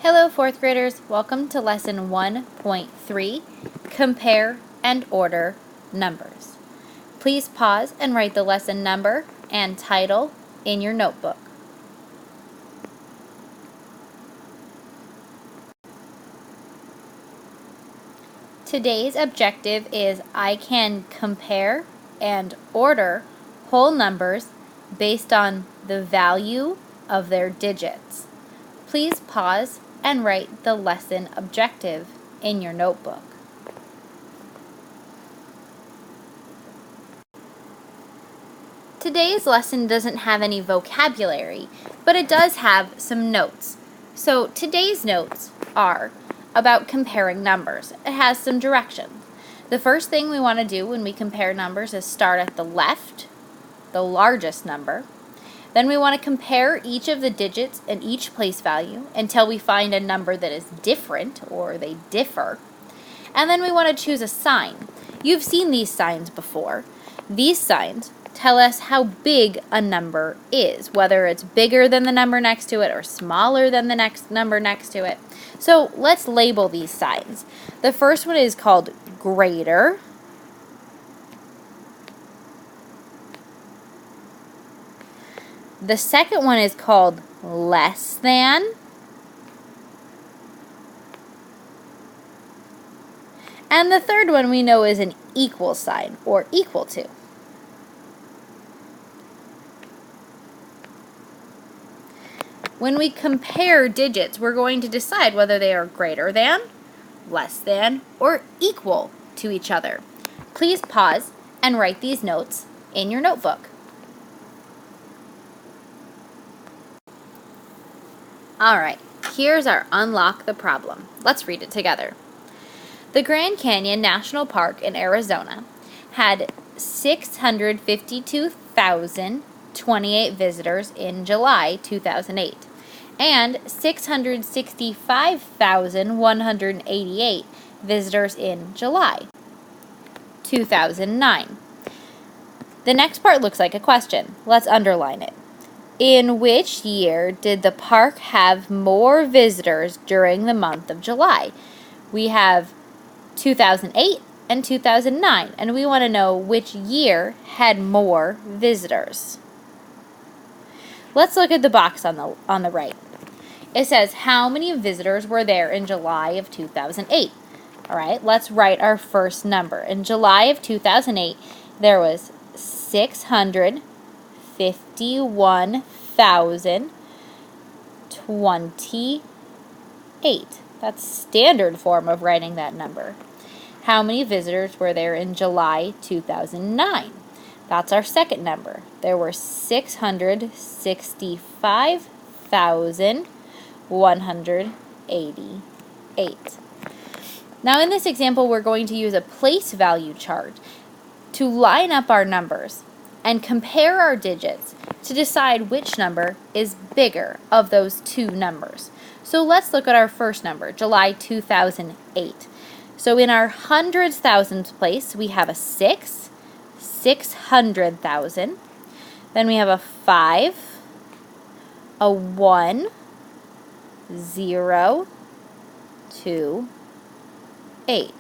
Hello, fourth graders. Welcome to lesson 1.3, Compare and Order Numbers. Please pause and write the lesson number and title in your notebook. Today's objective is I can compare and order whole numbers based on the value of their digits. Please pause and write the lesson objective in your notebook. Today's lesson doesn't have any vocabulary, but it does have some notes. So today's notes are about comparing numbers. It has some directions. The first thing we want to do when we compare numbers is start at the left, the largest number. Then we want to compare each of the digits and each place value until we find a number that is different or they differ. And then we want to choose a sign. You've seen these signs before. These signs tell us how big a number is, whether it's bigger than the number next to it or smaller than the next number next to it. So let's label these signs. The first one is called greater. The second one is called less than. And the third one we know is an equal sign, or equal to. When we compare digits, we're going to decide whether they are greater than, less than, or equal to each other. Please pause and write these notes in your notebook. All right, here's our unlock the problem. Let's read it together. The Grand Canyon National Park in Arizona had 652,028 visitors in July 2008 and 665,188 visitors in July 2009. The next part looks like a question. Let's underline it. In which year did the park have more visitors during the month of July? We have 2008 and 2009, and we want to know which year had more visitors. Let's look at the box on the right. It says how many visitors were there in July of 2008. All right, let's write our first number. In July of 2008, there was 651,028. That's standard form of writing that number. How many visitors were there in July 2009? That's our second number. There were 665,188. Now in this example, we're going to use a place value chart to line up our numbers and compare our digits to decide which number is bigger of those two numbers. So let's look at our first number, July 2008. So in our hundreds, thousands place, we have a 6, 600,000. Then we have a 5, a 1, 0, 2, 8.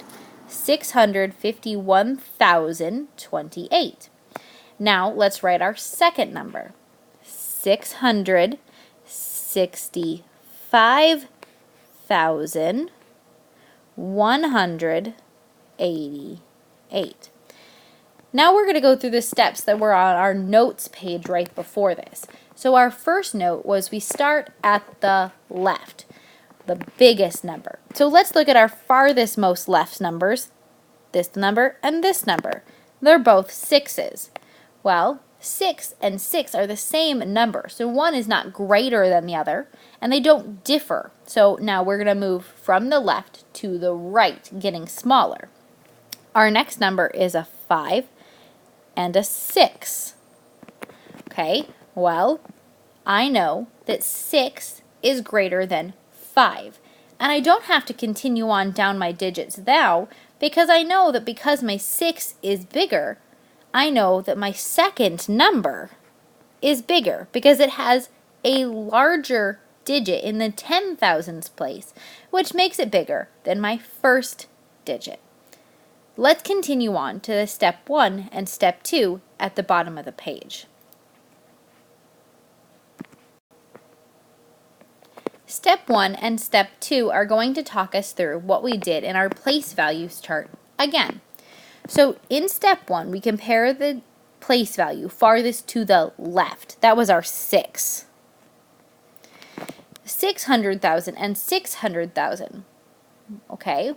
651,028. Now let's write our second number. 665,188. Now we're going to go through the steps that were on our notes page right before this. So our first note was we start at the left, the biggest number. So let's look at our farthest most left numbers, this number and this number. They're both 6s. Well, 6 and 6 are the same number, so one is not greater than the other, and they don't differ. So now we're going to move from the left to the right, getting smaller. Our next number is a 5 and a 6. Okay, well, I know that 6 is greater than 5. And I don't have to continue on down my digits now because I know that because my 6 is bigger, I know that my second number is bigger because it has a larger digit in the 10,000s place, which makes it bigger than my first digit. Let's continue on to the step 1 and step 2 at the bottom of the page. Step 1 and step 2 are going to talk us through what we did in our place values chart again. So in step 1, we compare the place value farthest to the left. That was our 6. 600,000 and 600,000. Okay,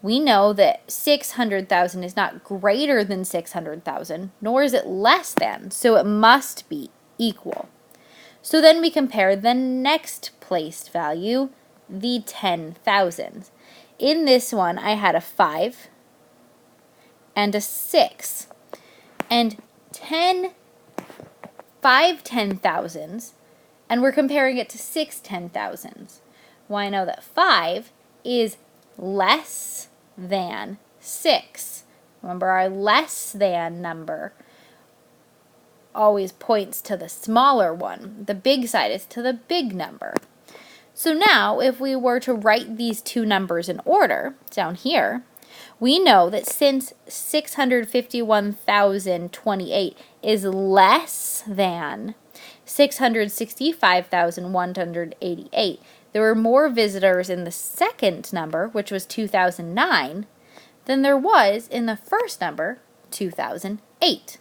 we know that 600,000 is not greater than 600,000, nor is it less than, so it must be equal. So then we compare the next place value, the 10,000. In this one, I had a 5 and a 6. And 5 10,000s, and we're comparing it to 6 10,000s. Well, I know that 5 is less than 6. Remember, our less than number always points to the smaller one. The big side is to the big number. So now, if we were to write these two numbers in order, down here, we know that since 651,028 is less than 665,188, there were more visitors in the second number, which was 2009, than there was in the first number, 2008.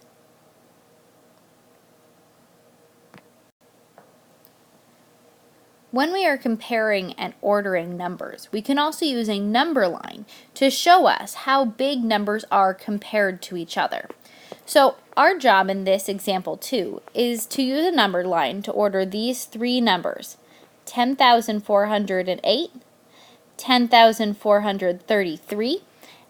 When we are comparing and ordering numbers, we can also use a number line to show us how big numbers are compared to each other. So our job in this example 2 is to use a number line to order these three numbers, 10,408, 10,433,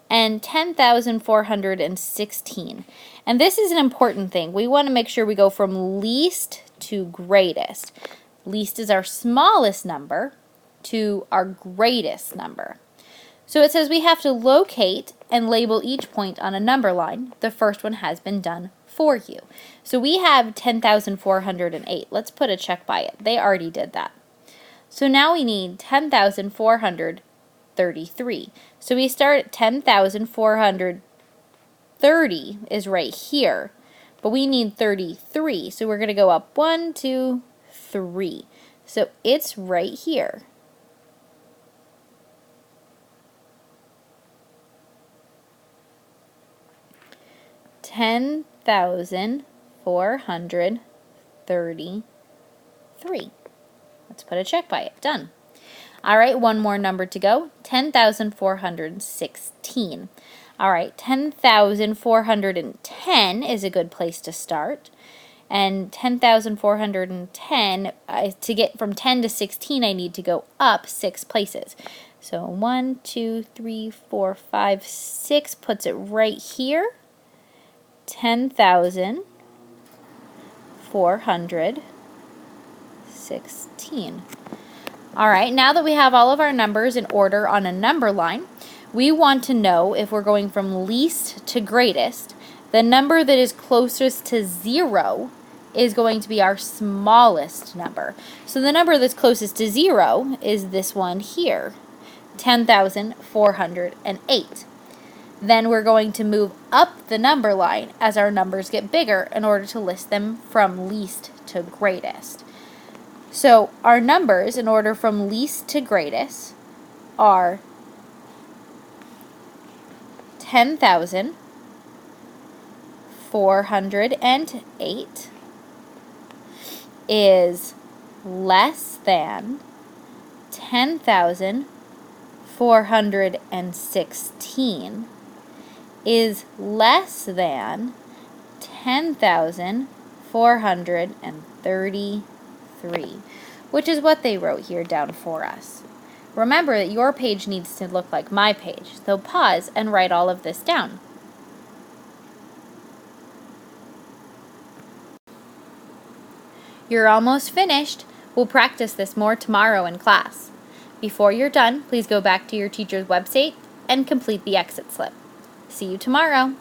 and 10,416. And this is an important thing. We want to make sure we go from least to greatest. Least is our smallest number to our greatest number. So it says we have to locate and label each point on a number line. The first one has been done for you. So we have 10,408. Let's put a check by it. They already did that. So now we need 10,433. So we start at 10,430 is right here. But we need 33. So we're going to go up 1, 2, 3. So it's right here. $10,433. Let's put a check by it. Done. All right, one more number to go. 10,416. All right, 10,410 is a good place to start. And 10,410, to get from 10 to 16, I need to go up 6 places. So 1, 2, 3, 4, 5, 6 puts it right here. 10,416. All right, now that we have all of our numbers in order on a number line, we want to know if we're going from least to greatest. The number that is closest to 0 is going to be our smallest number. So the number that's closest to 0 is this one here, 10,408. Then we're going to move up the number line as our numbers get bigger in order to list them from least to greatest. So our numbers in order from least to greatest are 10,408 is less than 10,416 is less than 10,433, which is what they wrote here down for us. Remember that your page needs to look like my page, so pause and write all of this down. You're almost finished. We'll practice this more tomorrow in class. Before you're done, please go back to your teacher's website and complete the exit slip. See you tomorrow.